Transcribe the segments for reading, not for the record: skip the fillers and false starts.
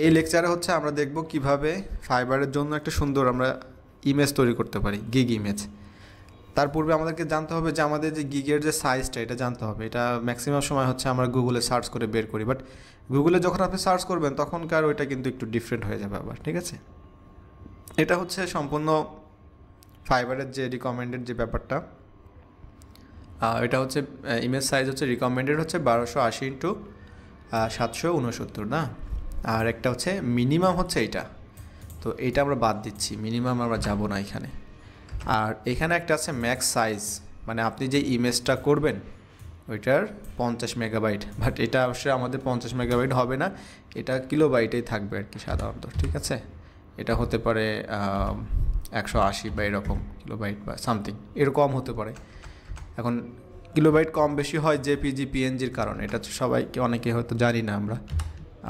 এই লেকচারে হচ্ছে আমরা দেখব কিভাবে ফাইবারের জন্য একটা সুন্দর আমরা ইমেজ তৈরি করতে পারি, গিগ ইমেজ। তার পূর্বে আমাদেরকে জানতে হবে যে আমাদের যে গিগের যে সাইজটা এটা জানতে হবে। এটা ম্যাক্সিমাম সময় হচ্ছে আমরা গুগলে সার্চ করে বের করি, বাট গুগলে যখন আপনি সার্চ করবেন তখনকার ওইটা কিন্তু একটু ডিফারেন্ট হয়ে যাবে আবার, ঠিক আছে। এটা হচ্ছে সম্পূর্ণ ফাইবারের যে রিকমেন্ডেড যে ব্যাপারটা, এটা হচ্ছে ইমেজ সাইজ হচ্ছে রিকমেন্ডেড হচ্ছে 1280x769 না, আর একটা হচ্ছে মিনিমাম হচ্ছে এইটা। তো এইটা আমরা বাদ দিচ্ছি, মিনিমাম আমরা যাব না এখানে। আর এখানে একটা আছে ম্যাক্স সাইজ, মানে আপনি যে ইমেজটা করবেন ওইটার 50 মেগাবাইট, বাট এটা অবশ্যই আমাদের 50 মেগাবাইট হবে না, এটা কিলোবাইটেই থাকবে আর কি সাধারণত, ঠিক আছে। এটা হতে পারে 180 বা এরকম কিলোবাইট বা সামথিং, এরকম হতে পারে। এখন কিলোবাইট কম বেশি হয় জেপিজি পিএনজির কারণে, এটা সবাইকে অনেকে হয়তো জানি না।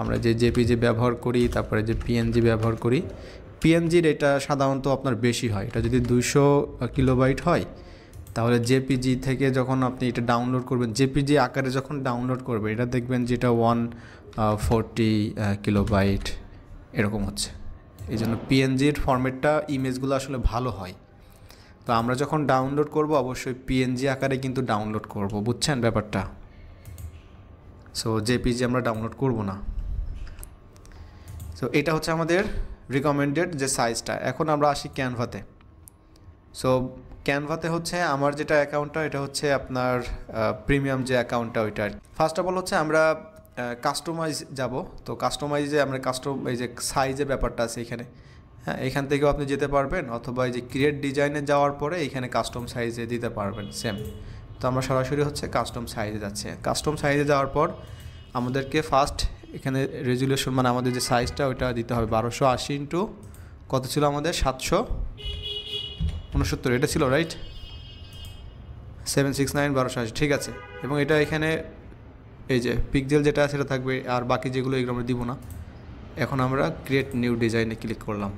আমরা যে জেপিজি ব্যবহার করি, তারপরে যে পিএনজি ব্যবহার করি, পিএনজির এটা সাধারণত আপনার বেশি হয়। এটা যদি 200 কিলোবাইট হয়, তাহলে জেপিজি থেকে যখন আপনি এটা ডাউনলোড করবেন, জেপিজি আকারে যখন ডাউনলোড করবেন, এটা দেখবেন যে এটা 140 কিলোবাইট এরকম হচ্ছে। এই জন্য পিএনজির ফরম্যাটটা ইমেজগুলো আসলে ভালো হয়। তো আমরা যখন ডাউনলোড করব অবশ্যই পিএনজি আকারে কিন্তু ডাউনলোড করব, বুঝছেন ব্যাপারটা। সো জেপিজি আমরা ডাউনলোড করব না। সো এটা হচ্ছে আমাদের রিকমেন্ডেড যে সাইজটা। এখন আমরা আসি ক্যানভাতে। সো ক্যানভাতে হচ্ছে আমার যেটা অ্যাকাউন্টটা, এটা হচ্ছে আপনার প্রিমিয়াম যে অ্যাকাউন্টটা ওইটা। ফার্স্ট অফ অল হচ্ছে আমরা কাস্টমাইজ যাব। তো কাস্টমাইজে আমরা এই যে সাইজের ব্যাপারটা আছে এখানে, হ্যাঁ, এখান থেকেও আপনি যেতে পারবেন, অথবা এই যে ক্রিয়েট ডিজাইনে যাওয়ার পরে এখানে কাস্টম সাইজে দিতে পারবেন সেম। তো আমরা সরাসরি হচ্ছে কাস্টম সাইজে যাচ্ছে। কাস্টম সাইজে যাওয়ার পর আমাদেরকে ফার্স্ট এখানে রেজুলেশন, মানে আমাদের যে সাইজটা ওইটা দিতে হবে 1280 ইন্টু কত ছিল আমাদের 769, এটা ছিল রাইট, 769 1280, ঠিক আছে। এবং এটা এখানে এই যে পিক্সেল যেটা সেটা থাকবে, আর বাকি যেগুলো এগুলো আমরা দিব না। এখন আমরা ক্রিয়েট নিউ ডিজাইনে ক্লিক করলাম।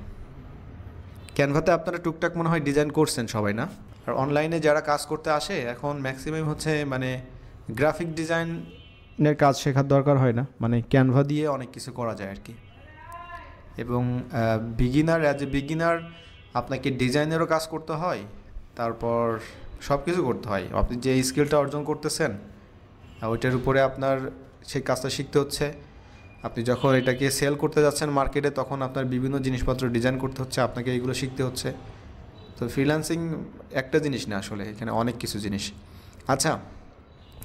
ক্যানভাতে আপনারা টুকটাক মনে হয় ডিজাইন করছেন সবাই, না? আর অনলাইনে যারা কাজ করতে আসে এখন ম্যাক্সিমাম হচ্ছে মানে গ্রাফিক ডিজাইনের কাজ শেখার দরকার হয় না, মানে ক্যানভা দিয়ে অনেক কিছু করা যায় আর কি। এবং অ্যাজ এ বিগিনার আপনাকে ডিজাইনেরও কাজ করতে হয়, তারপর সব কিছু করতে হয়। আপনি যে স্কিলটা অর্জন করতেছেন ওইটার উপরে আপনার সেই কাজটা শিখতে হচ্ছে। আপনি যখন এটাকে সেল করতে যাচ্ছেন মার্কেটে, তখন আপনার বিভিন্ন জিনিসপত্র ডিজাইন করতে হচ্ছে, আপনাকে এইগুলো শিখতে হচ্ছে। তো ফ্রিল্যান্সিং একটা জিনিস না, আসলে এখানে অনেক কিছু জিনিস। আচ্ছা,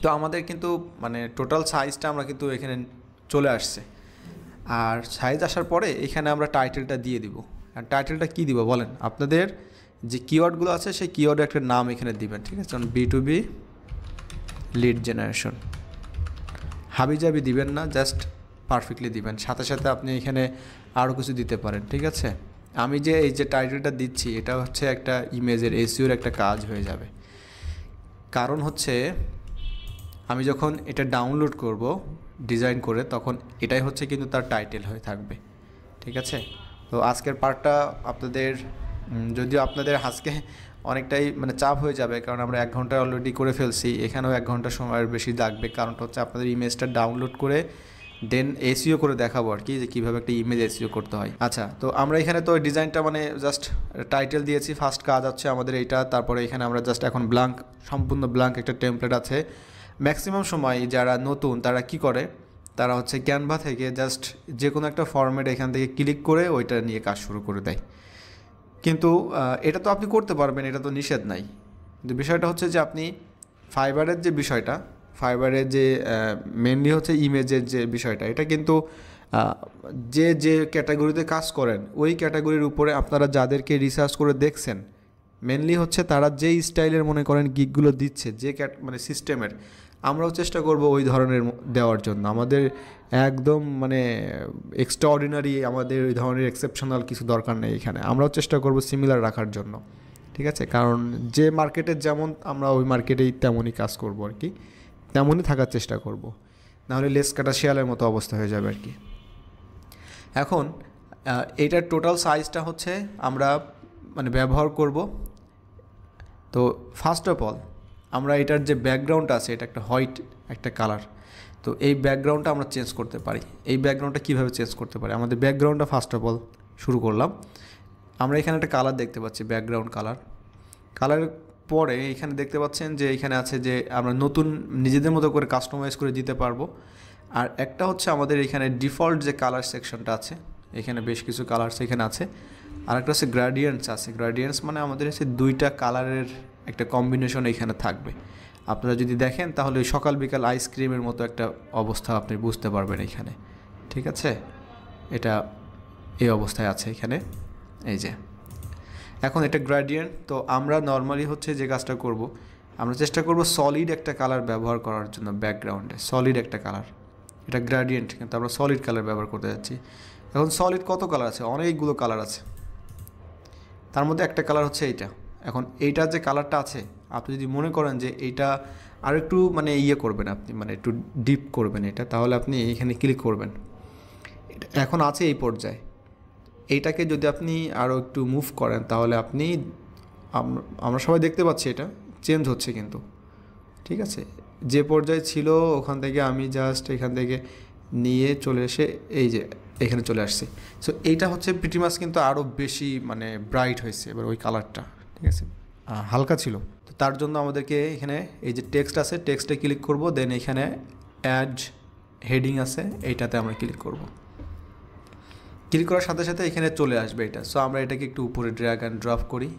তো আমাদের কিন্তু মানে টোটাল সাইজটা আমরা কিন্তু এখানে চলে আসছে। আর সাইজ আসার পরে এখানে আমরা টাইটেলটা দিয়ে দিব। আর টাইটেলটা কী দিব বলেন? আপনাদের যে কিওয়ার্ডগুলো আছে সেই কিওয়ার্ডের একটা নাম এখানে দিবেন, ঠিক আছে। যেমন B2B লিড জেনারেশন, হাবিজাবি দিবেন না, জাস্ট পারফেক্টলি দিবেন। সাথে সাথে আপনি এখানে আরও কিছু দিতে পারেন, ঠিক আছে। আমি যে এই যে টাইটেলটা দিচ্ছি এটা হচ্ছে একটা ইমেজের এসইওর একটা কাজ হয়ে যাবে। কারণ হচ্ছে আমি যখন এটা ডাউনলোড করব ডিজাইন করে, তখন এটাই হচ্ছে কিন্তু তার টাইটেল হয়ে থাকবে, ঠিক আছে। তো আজকের পার্টটা আপনাদের, যদিও আপনাদের আজকে অনেকটাই মানে চাপ হয়ে যাবে, কারণ আমরা 1 ঘন্টা অলরেডি করে ফেলছি। এখানেও 1 ঘন্টা সময়ের বেশি লাগবে, কারণটা হচ্ছে আপনাদের ইমেজটা ডাউনলোড করে দেন এসইও করে দেখাবো আর কি, যে কীভাবে একটা ইমেজ এসইও করতে হয়। আচ্ছা, তো আমরা এখানে তো ডিজাইনটা মানে জাস্ট টাইটেল দিয়েছি, ফার্স্ট কাজ হচ্ছে আমাদের এইটা। তারপরে এখানে আমরা জাস্ট এখন সম্পূর্ণ ব্ল্যাঙ্ক একটা টেমপ্লেট আছে। ম্যাক্সিমাম সময় যারা নতুন তারা কি করে, তারা হচ্ছে ক্যানভা থেকে জাস্ট যে কোনো একটা ফরম্যাট এখান থেকে ক্লিক করে ওইটা নিয়ে কাজ শুরু করে দেয়। কিন্তু এটা তো আপনি করতে পারবেন, এটা তো নিষেধ নাই। কিন্তু বিষয়টা হচ্ছে যে আপনি ফাইবারের যে বিষয়টা, ফাইবারের যে মেনলি হচ্ছে ইমেজের যে বিষয়টা, এটা কিন্তু যে ক্যাটাগরিতে কাজ করেন ওই ক্যাটাগরির উপরে আপনারা যাদেরকে রিসার্চ করে দেখছেন, মেনলি হচ্ছে তারা যেই স্টাইলের মনে করেন গিগগুলো দিচ্ছে, যে মানে সিস্টেমের, আমরাও চেষ্টা করব ওই ধরনের দেওয়ার জন্য। আমাদের একদম মানে এক্সট্রাঅর্ডিনারি, আমাদের ওই ধরনের এক্সেপশনাল কিছু দরকার নেই এখানে। আমরাও চেষ্টা করব সিমিলার রাখার জন্য, ঠিক আছে। কারণ যে মার্কেটে যেমন, আমরা ওই মার্কেটেই তেমনই কাজ করব আর কি, তেমনই থাকার চেষ্টা করব, নাহলে লেস কাটা শিয়ালের মতো অবস্থা হয়ে যাবে আর কি। এখন এইটার টোটাল সাইজটা হচ্ছে আমরা মানে ব্যবহার করব। তো ফার্স্ট অফ অল আমরা এটার যে ব্যাকগ্রাউন্ড আছে এটা একটা হোয়াইট একটা কালার। তো তো এই ব্যাকগ্রাউন্ডটা আমরা চেঞ্জ করতে পারি। এই ব্যাকগ্রাউন্ডটা কীভাবে চেঞ্জ করতে পারি? আমাদের ব্যাকগ্রাউন্ডটা ফার্স্ট অফ অল শুরু করলাম। আমরা এখানে একটা কালার দেখতে পাচ্ছি, ব্যাকগ্রাউন্ড কালারের পরে এখানে দেখতে পাচ্ছেন যে এখানে আছে যে আমরা নতুন নিজেদের মতো করে কাস্টমাইজ করে দিতে পারবো। আর একটা হচ্ছে আমাদের এখানে ডিফল্ট যে কালার সেকশনটা আছে, এখানে বেশ কিছু কালার এখানে আছে। আর একটা হচ্ছে গ্রেডিয়েন্টস আছে। গ্রেডিয়েন্টস মানে আমাদের হচ্ছে দুইটা কালারের একটা কম্বিনেশন এখানে থাকবে। আপনারা যদি দেখেন তাহলে সকাল বিকাল আইসক্রিমের মতো একটা অবস্থা আপনি বুঝতে পারবেন এখানে, ঠিক আছে? এটা এই অবস্থায় আছে এখানে, এই যে। এখন এটা গ্রেডিয়েন্ট, তো আমরা নর্মালি হচ্ছে যে কাজটা করব, আমরা চেষ্টা করব সলিড একটা কালার ব্যবহার করার জন্য। ব্যাকগ্রাউন্ডে সলিড একটা কালার, এটা গ্রেডিয়েন্ট, কিন্তু আমরা সলিড কালার ব্যবহার করতে যাচ্ছি। এখন সলিড কত কালার আছে? অনেকগুলো কালার আছে, তার মধ্যে একটা কালার হচ্ছে এইটা। এখন এইটার যে কালারটা আছে, আপনি যদি মনে করেন যে এইটা আর একটু মানে করবেন, আপনি মানে একটু ডিপ করবেন এটা, তাহলে আপনি এখানে ক্লিক করবেন। এখন আছে এই পর্যায়ে, এইটাকে যদি আপনি আরও একটু মুভ করেন তাহলে আপনি, আমরা সবাই দেখতে পাচ্ছি এটা চেঞ্জ হচ্ছে কিন্তু, ঠিক আছে? যে পর্যায়ে ছিল ওখান থেকে আমি জাস্ট এখান থেকে নিয়ে চলে এসে এই যে এখানে চলে আসছি। সো এইটা হচ্ছে প্রিটি মাচ কিন্তু আরও বেশি মানে ব্রাইট হয়েছে এবার ওই কালারটা, ঠিক আছে? হালকা ছিল। তো তার জন্য আমাদেরকে এখানে এই যে টেক্সট আছে, টেক্সটে ক্লিক করব, দেন এখানে অ্যাড হেডিং আছে, এইটাতে আমরা ক্লিক করব। ক্লিক করার সাথে সাথে এখানে চলে আসবে এটা। সো আমরা এটাকে একটু উপরে ড্র্যাগ অ্যান্ড ড্রপ করি।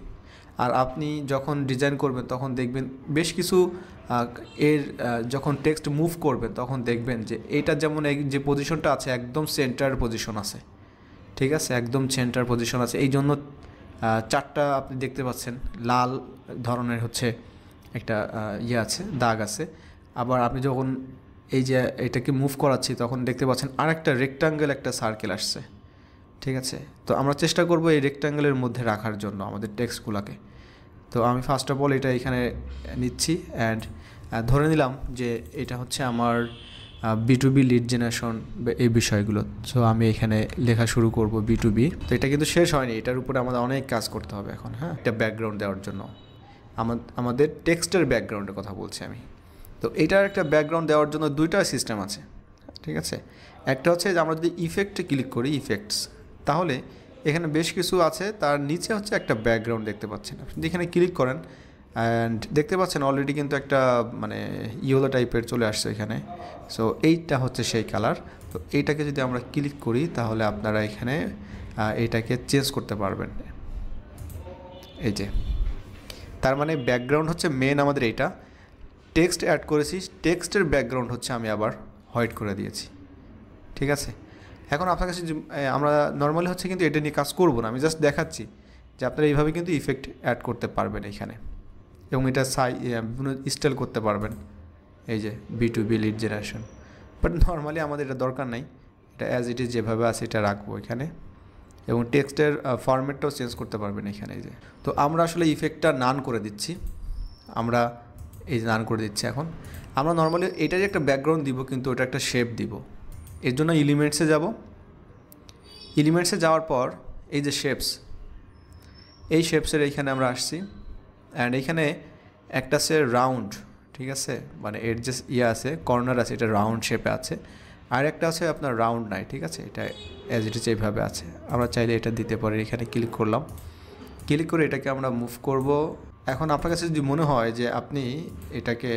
আর আপনি যখন ডিজাইন করবেন তখন দেখবেন বেশ কিছু যখন টেক্সট মুভ করবেন তখন দেখবেন যে এইটা যেমন যে পজিশনটা আছে একদম সেন্টার পজিশন আছে, ঠিক আছে? একদম সেন্টার পজিশন আছে। এই জন্য চারটা আপনি দেখতে পাচ্ছেন লাল ধরনের হচ্ছে একটা আছে, দাগ আছে। আবার আপনি যখন এই যে এটাকে মুভ করাচ্ছি তখন দেখতে পাচ্ছেন আরেকটা রেক্টাঙ্গেল একটা সার্কেল আসছে, ঠিক আছে? তো আমরা চেষ্টা করব এই রেক্টাঙ্গেলের মধ্যে রাখার জন্য আমাদের টেক্সটগুলোকে। তো আমি ফার্স্ট অফ অল এটা এখানে নিচ্ছি অ্যান্ড ধরে নিলাম যে এটা হচ্ছে আমার B2B লিড জেনারেশন এই বিষয়গুলো। সো আমি এখানে লেখা শুরু করব B2B। তো এটা কিন্তু শেষ হয়নি, এটার উপরে আমাদের অনেক কাজ করতে হবে এখন। হ্যাঁ, একটা ব্যাকগ্রাউন্ড দেওয়ার জন্য আমাদের টেক্সটের ব্যাকগ্রাউন্ডের কথা বলছি আমি। তো এটার একটা ব্যাকগ্রাউন্ড দেওয়ার জন্য দুইটা সিস্টেম আছে, ঠিক আছে? একটা হচ্ছে যে আমরা যদি ইফেক্টে ক্লিক করি, ইফেক্টস, তাহলে এখানে বেশ কিছু আছে, তার নিচে হচ্ছে একটা ব্যাকগ্রাউন্ড দেখতে পাচ্ছেন। আপনি এখানে ক্লিক করেন অ্যান্ড দেখতে পাচ্ছেন অলরেডি কিন্তু একটা মানে ইয়েলো টাইপের চলে আসছে এখানে। সো এইটা হচ্ছে সেই কালার। তো এইটাকে যদি আমরা ক্লিক করি তাহলে আপনারা এখানে এইটাকে চেঞ্জ করতে পারবেন। এই যে, তার মানে ব্যাকগ্রাউন্ড হচ্ছে মেন আমাদের এইটা, টেক্সট অ্যাড করেছি, টেক্সটের ব্যাকগ্রাউন্ড হচ্ছে আমি আবার হোয়াইট করে দিয়েছি, ঠিক আছে? এখন আপনার কাছে আমরা নর্মালি হচ্ছে কিন্তু এটা নিয়ে কাজ করব না, আমি জাস্ট দেখাচ্ছি যে আপনারা এইভাবে কিন্তু ইফেক্ট অ্যাড করতে পারবেন এখানে, এবং এটা বিভিন্ন স্টাইল করতে পারবেন। এই যে B2B lead generation, but normally আমাদের এটা দরকার নাই, এটা অ্যাজ ইট ইজ যেভাবে আছে এটা রাখবো এখানে, এবং টেক্সটের ফরম্যাটটাও চেঞ্জ করতে পারবেন এখানে। এই যে, তো আমরা আসলে ইফেক্টটা নান করে দিচ্ছি, আমরা এই যে নান করে দিচ্ছি। এখন আমরা নর্মালি এটারই একটা ব্যাকগ্রাউন্ড দিব, কিন্তু ওটা একটা শেপ দিব। এর জন্য এলিমেন্টসে যাব, এলিমেন্টসে যাওয়ার পর এই যে শেপস, এই শেপসের এইখানে আমরা আসছি অ্যান্ড এইখানে একটা আছে রাউন্ড, ঠিক আছে? মানে এর যে আছে কর্নার আছে, এটা রাউন্ড শেপে আছে। আর একটা আছে আপনার রাউন্ড নাই, ঠিক আছে? এটা অ্যাজ ইট ইজ এইভাবে আছে, আমরা চাইলে এটা দিতে পারি। এখানে ক্লিক করলাম, ক্লিক করে এটাকে আমরা মুভ করব। এখন আপনার কাছে যদি মনে হয় যে আপনি এটাকে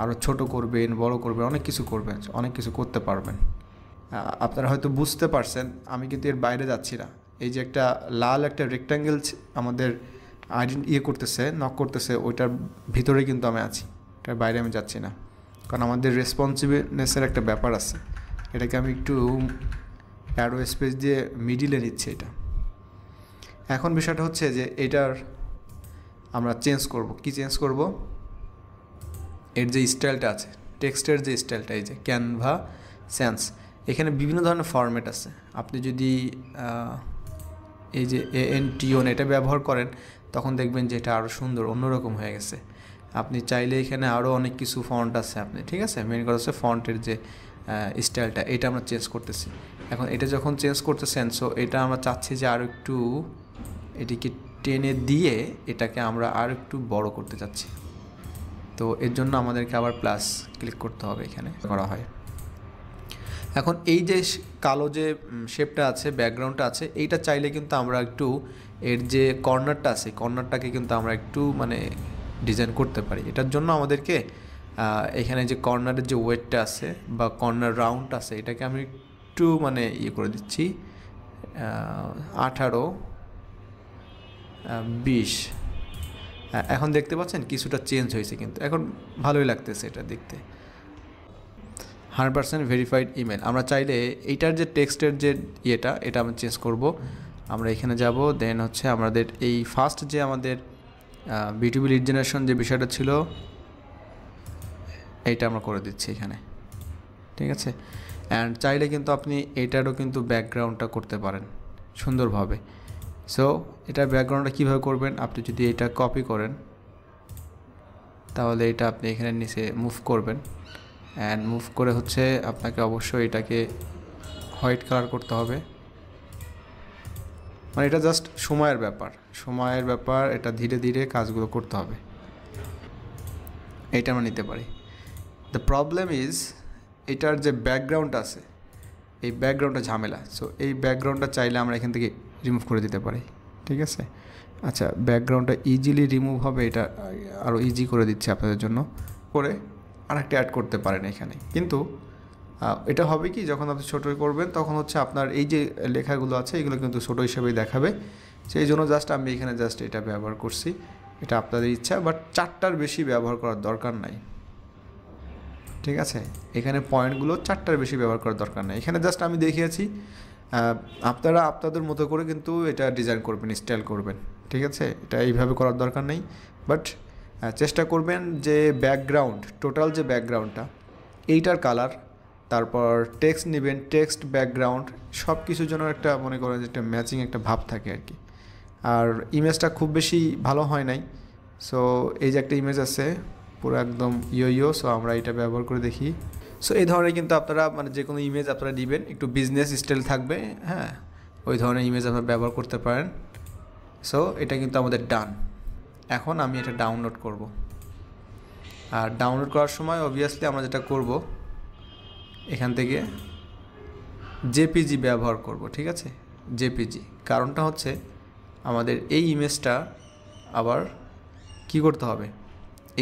আরও ছোট করবেন, বড় করবেন, অনেক কিছু করবেন, অনেক কিছু করতে পারবেন। আপনারা হয়তো বুঝতে পারছেন, আমি কিন্তু এর বাইরে যাচ্ছি না। এই যে একটা লাল একটা রেক্ট্যাঙ্গেল আমাদের করতেছে, নক করতেছে, ওইটার ভিতরে কিন্তু আমি আছি, এটার বাইরে আমি যাচ্ছি না, কারণ আমাদের রেসপন্সিভনেসের একটা ব্যাপার আছে। এটাকে আমি একটু অ্যারো স্পেস দিয়ে মিডিলে নিচ্ছি এটা। এখন বিষয়টা হচ্ছে যে এটার আমরা চেঞ্জ করব। কি চেঞ্জ করব? এর যে স্টাইলটা আছে, টেক্সটের যে স্টাইলটা, এই যে ক্যানভা সেন্স, এখানে বিভিন্ন ধরনের ফরম্যাট আছে। আপনি যদি এই যে ANTON এটা ব্যবহার করেন তখন দেখবেন যে এটা আরও সুন্দর, অন্যরকম হয়ে গেছে। আপনি চাইলে এখানে আরও অনেক কিছু ফন্ট আছে আপনি, ঠিক আছে? মেন কথা হচ্ছে ফন্টের যে স্টাইলটা, এটা আমরা চেঞ্জ করতেছি। এখন এটা যখন চেঞ্জ করতেছেন, সো এটা আমরা চাচ্ছি যে আরও একটু এটিকে টেনে দিয়ে এটাকে আমরা আর একটু বড় করতে চাচ্ছি, তো এর জন্য আমাদেরকে আবার প্লাস ক্লিক করতে হবে, এখানে করা হয়। এখন এই যে কালো যে শেপটা আছে, ব্যাকগ্রাউন্ডটা আছে, এইটা চাইলে কিন্তু আমরা একটু এর যে কর্নারটা আছে, কর্নারটাকে কিন্তু আমরা একটু মানে ডিজাইন করতে পারি। এটার জন্য আমাদেরকে এখানে যে কর্নারের যে ওয়েটটা আছে বা কর্নার রাউন্ড আছে, এটাকে আমি একটু মানে ইয়ে করে দিচ্ছি, 18, 20। এখন দেখতে পাচ্ছেন কিছুটা চেঞ্জ হয়েছে, কিন্তু এখন ভালোই লাগতেছে এটা দেখতে। 100% ভেরিফাইড ইমেল। আমরা চাইলে এইটার যে টেক্সটের যে এটা আমরা চেঞ্জ করব। আমরা এখানে যাব, দেন হচ্ছে আমাদের এই ফার্স্ট যে আমাদের B2B লিড জেনারেশন যে বিষয়টা ছিল, এইটা আমরা করে দিচ্ছি এখানে, ঠিক আছে। অ্যান্ড চাইলে কিন্তু আপনি এইটারও কিন্তু ব্যাকগ্রাউন্ডটা করতে পারেন সুন্দরভাবে। সো এটার ব্যাকগ্রাউন্ডটা কীভাবে করবেন, আপনি যদি এটা কপি করেন তাহলে এটা আপনি এখানে নিচে মুভ করবেন, অ্যান্ড মুভ করে হচ্ছে আপনাকে অবশ্যই এটাকে হোয়াইট কালার করতে হবে। মানে এটা জাস্ট সময়ের ব্যাপার, এটা ধীরে ধীরে কাজগুলো করতে হবে। এইটা আমরা নিতে পারি। দ্য প্রবলেম ইজ এটার যে ব্যাকগ্রাউন্ড আছে, এই ব্যাকগ্রাউন্ডটা ঝামেলা। সো এই ব্যাকগ্রাউন্ডটা চাইলে আমরা এখান থেকে রিমুভ করে দিতে পারি, ঠিক আছে। আচ্ছা, ব্যাকগ্রাউন্ডটা ইজিলি রিমুভ হবে, এটা আরও ইজি করে দিচ্ছে আপনাদের জন্য। করে আরেকটা অ্যাড করতে পারেন এখানে, কিন্তু এটা হবে কি, যখন আপনি ছোটো করবেন তখন হচ্ছে আপনার এই যে লেখাগুলো আছে এগুলো কিন্তু ছোটো হিসেবেই দেখাবে। সেই জন্য জাস্ট আমি এখানে জাস্ট এটা ব্যবহার করছি, এটা আপনাদের ইচ্ছা, বাট 4টার বেশি ব্যবহার করার দরকার নাই, ঠিক আছে। এখানে পয়েন্টগুলো 4টার বেশি ব্যবহার করার দরকার নেই। এখানে জাস্ট আমি দেখিয়েছি, আপনারা আপনাদের মতো করে কিন্তু এটা ডিজাইন করবেন, স্টাইল করবেন, ঠিক আছে। এটা এইভাবে করার দরকার নেই, বাট চেষ্টা করবেন যে ব্যাকগ্রাউন্ড, টোটাল যে ব্যাকগ্রাউন্ডটা, এইটার কালার, তারপর টেক্সট নেবেন, টেক্সট ব্যাকগ্রাউন্ড সব কিছুর জন্য একটা মনে করেন যে একটা ম্যাচিং একটা ভাব থাকে আর কি। আর ইমেজটা খুব বেশি ভালো হয় নাই। সো এই যে একটা ইমেজ আছে পুরো একদম ইয়ো, সো আমরা এটা ব্যবহার করে দেখি। সো এই ধরনের কিন্তু আপনারা মানে যে কোনো ইমেজ আপনারা দিবেন, একটু বিজনেস স্টাইল থাকবে, হ্যাঁ, ওই ধরনের ইমেজ আপনারা ব্যবহার করতে পারেন। সো এটা কিন্তু আমাদের ডান। এখন আমি এটা ডাউনলোড করব, আর ডাউনলোড করার সময় অবভিয়াসলি আমরা যেটা করব, এখান থেকে জেপিজি ব্যবহার করব, ঠিক আছে, জেপিজি। কারণটা হচ্ছে আমাদের এই ইমেজটা আবার কি করতে হবে,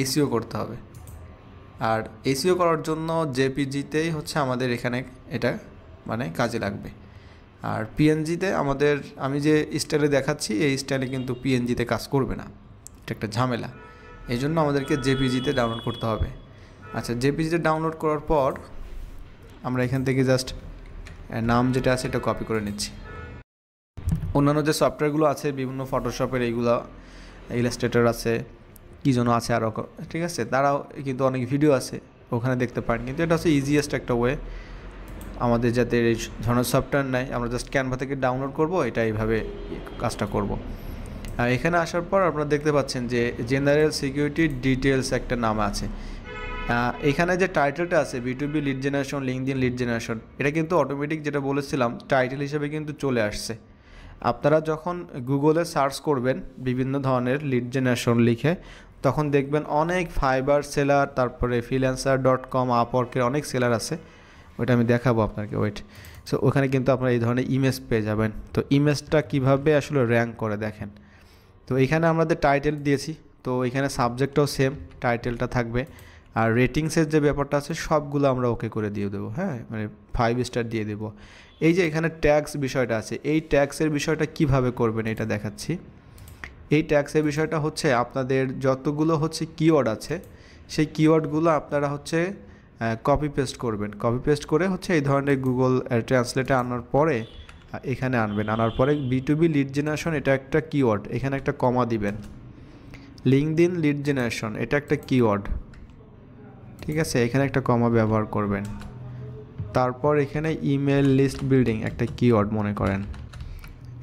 এসইও করতে হবে। আর এসইও করার জন্য জেপিজিতেই হচ্ছে আমাদের এখানে এটা মানে কাজে লাগবে। আর পিএনজিতে আমাদের, আমি যে স্টাইলে দেখাচ্ছি এই স্টাইলে কিন্তু পিএনজিতে কাজ করবে না, এটা একটা ঝামেলা। এই জন্য আমাদেরকে জেপিজিতে ডাউনলোড করতে হবে। আচ্ছা, জেপিজিতে ডাউনলোড করার পর আমরা এখান থেকে জাস্ট নাম যেটা আছে এটা কপি করে নিচ্ছি। অন্যান্য যে সফটওয়্যারগুলো আছে বিভিন্ন ফটোশপের, এইগুলো ইলাস্ট্রেটর আছে, কী যেন আছে আরও, ঠিক আছে, তারাও কিন্তু অনেক ভিডিও আছে ওখানে দেখতে পারেন। কিন্তু এটা হচ্ছে ইজিয়েস্ট একটা ওয়ে আমাদের, যাতে এই ধরনের সফটওয়্যার নাই, আমরা জাস্ট ক্যানভা থেকে ডাউনলোড করব, এটা এইভাবে কাজটা করব। আর এখানে আসার পর আপনারা দেখতে পাচ্ছেন যে জেনারেল সিকিউরিটি ডিটেলস একটা নাম আছে। এখানে যে টাইটেলটা আছে B2B lead generation, LinkedIn lead generation, এটা কিন্তু অটোমেটিক যেটা বলেছিলাম টাইটেল হিসেবে কিন্তু চলে আসছে। আপনারা যখন গুগলে সার্চ করবেন বিভিন্ন ধরনের লিড জেনারেশন লিখে, তখন দেখবেন অনেক ফাইবার সেলার, তারপরে freelancer.com, আপওয়ার্কের অনেক সেলার আছে, ওইটা আমি দেখাবো আপনাকে, ওয়েট। সো ওখানে কিন্তু আপনারা এই ধরনের ইমেজ পেয়ে যাবেন। তো ইমেজটা কিভাবে আসলে র্যাঙ্ক করে দেখেন। তো এখানে আমাদের টাইটেল দিয়েছি, তো এখানে সাবজেক্টটাও সেম, টাইটেলটা থাকবে। আর রেটিংসের যে ব্যাপারটা আছে সবগুলো আমরা ওকে করে দিয়ে দেবো, হ্যাঁ, মানে 5 স্টার দিয়ে দেবো। এই যে এখানে ট্যাক্স বিষয়টা আছে, এই ট্যাক্সের বিষয়টা কিভাবে করবেন এটা দেখাচ্ছি। এই ট্যাক্সের বিষয়টা হচ্ছে আপনাদের যতগুলো হচ্ছে কিওয়ার্ড আছে, সেই কিওয়ার্ডগুলো আপনারা হচ্ছে কপি পেস্ট করবেন। কপি পেস্ট করে হচ্ছে এই ধরনের গুগল ট্রান্সলেটে আনার পরে এখানে আনার পরে B2B লিড জেনারেশন এটা একটা কিওয়ার্ড, এখানে একটা কমা দিবেন। লিঙ্কডইন লিড জেনারেশন এটা একটা কিওয়ার্ড, ঠিক আছে, এখানে একটা কমা ব্যবহার করবেন। তারপর এখানে ইমেল লিস্ট বিল্ডিং একটা কিওয়ার্ড মনে করেন,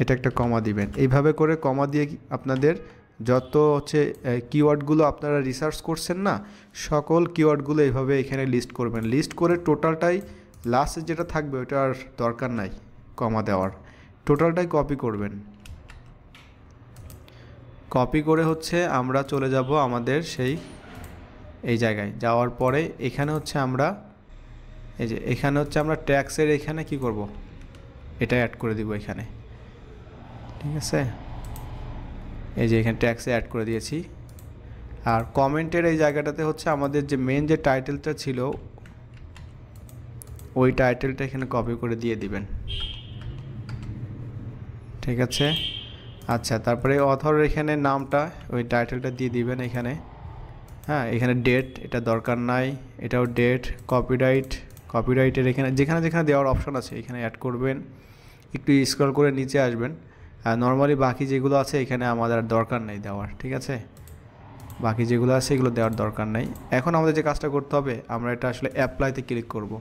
এটা একটা কমা দিবেন। এইভাবে করে কমা দিয়ে আপনাদের যত হচ্ছে কিওয়ার্ডগুলো আপনারা রিসার্চ করছেন না, সকল কিওয়ার্ডগুলো এইভাবে এখানে লিস্ট করবেন। লিস্ট করে টোটালটাই লাস্টে যেটা থাকবে ওটা আর দরকার নাই কমা দেওয়ার, টোটালটাই কপি করবেন। কপি করে হচ্ছে আমরা চলে যাব আমাদের সেই এই জায়গায় যাওয়ার পরে এখানে হচ্ছে আমরা এই যে এখানে হচ্ছে আমরা ট্যাক্সের এখানে কি করব, এটা অ্যাড করে দিব এখানে, ঠিক আছে। এই যে এখানে ট্যাক্সে অ্যাড করে দিয়েছি। আর কমেন্টের এই জায়গাটাতে হচ্ছে আমাদের যে মেন যে টাইটেলটা ছিল ওই টাইটেলটা এখানে কপি করে দিয়ে দিবেন, ঠিক আছে। আচ্ছা, তারপরে অথরের এখানে নামটা ওই টাইটেলটা দিয়ে দিবেন এখানে। হ্যাঁ, এখানে ডেট এটা দরকার নাই, এটাও ডেট। কপিরাইটের এখানে যেখানে যেখানে দেওয়ার অপশন আছে এখানে অ্যাড করবেন। একটু স্ক্রল করে নিচে আসবেন। আর নর্মালি বাকি যেগুলো আছে এখানে আমাদের আর দরকার নেই দেওয়ার, ঠিক আছে। বাকি যেগুলো আছে এগুলো দেওয়ার দরকার নাই। এখন আমাদের যে কাজটা করতে হবে, আমরা এটা আসলে অ্যাপ্লাইতে ক্লিক করব।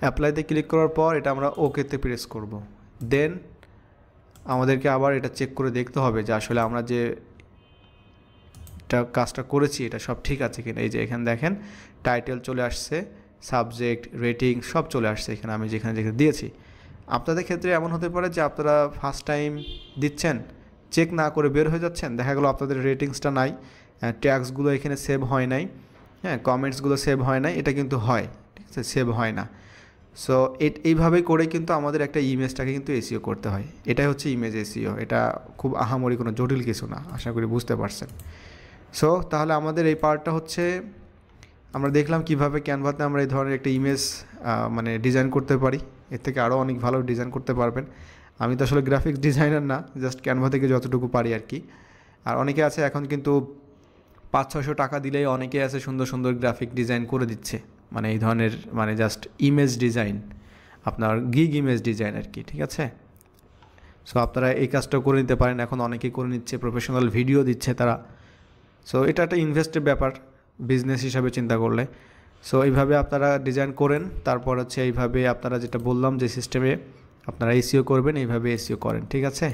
অ্যাপ্লাইতে ক্লিক করার পর এটা আমরা ওকেতে প্রেস করব। দেন আমাদেরকে আবার এটা চেক করে দেখতে হবে যে আসলে আমরা যে কাজটা করেছি এটা সব ঠিক আছে কিনা। এই যে এখানে দেখেন টাইটেল চলে আসছে, সাবজেক্ট, রেটিং সব চলে আসছে এখানে আমি যেখানে যেখানে দিয়েছি। আপনাদের ক্ষেত্রে এমন হতে পারে যে আপনারা ফার্স্ট টাইম দিচ্ছেন, চেক না করে বের হয়ে যাচ্ছেন, দেখা গেলো আপনাদের রেটিংসটা নাই, ট্যাক্সগুলো এখানে সেভ হয় নাই, হ্যাঁ, কমেন্টসগুলো সেভ হয় নাই। এটা কিন্তু হয়, ঠিক আছে, সেভ হয় না। সো এইভাবে করে কিন্তু আমাদের একটা ইমেজটাকে কিন্তু এসইও করতে হয়। এটাই হচ্ছে ইমেজ এসইও। এটা খুব আহামরি কোনো জটিল কিছু না, আশা করি বুঝতে পারছেন। সো তাহলে আমাদের এই পার্টটা হচ্ছে আমরা দেখলাম কিভাবে ক্যানভাতে আমরা এই ধরনের একটা ইমেজ মানে ডিজাইন করতে পারি। এর থেকে আরও অনেক ভালো ডিজাইন করতে পারবেন। আমি তো আসলে গ্রাফিক্স ডিজাইনার না, জাস্ট ক্যানভা থেকে যতটুকু পারি আর কি। আর অনেকে আছে এখন কিন্তু 500-600 টাকা দিলেই অনেকে আছে সুন্দর সুন্দর গ্রাফিক ডিজাইন করে দিচ্ছে, মানে এই ধরনের মানে জাস্ট ইমেজ ডিজাইন, আপনার গিগ ইমেজ ডিজাইন আর কি, ঠিক আছে। সো আপনারা এই কাজটা করে নিতে পারেন। এখন অনেকেই করে নিচ্ছে, প্রফেশনাল ভিডিও দিচ্ছে তারা। সো এটা একটা ইনভেস্টের ব্যাপার বিজনেস হিসাবে চিন্তা করলে। সো এইভাবে আপনারা ডিজাইন করেন, তারপর হচ্ছে এইভাবে আপনারা যেটা বললাম যে সিস্টেমে আপনারা এসইও করবেন, এইভাবে এসইও করেন, ঠিক আছে।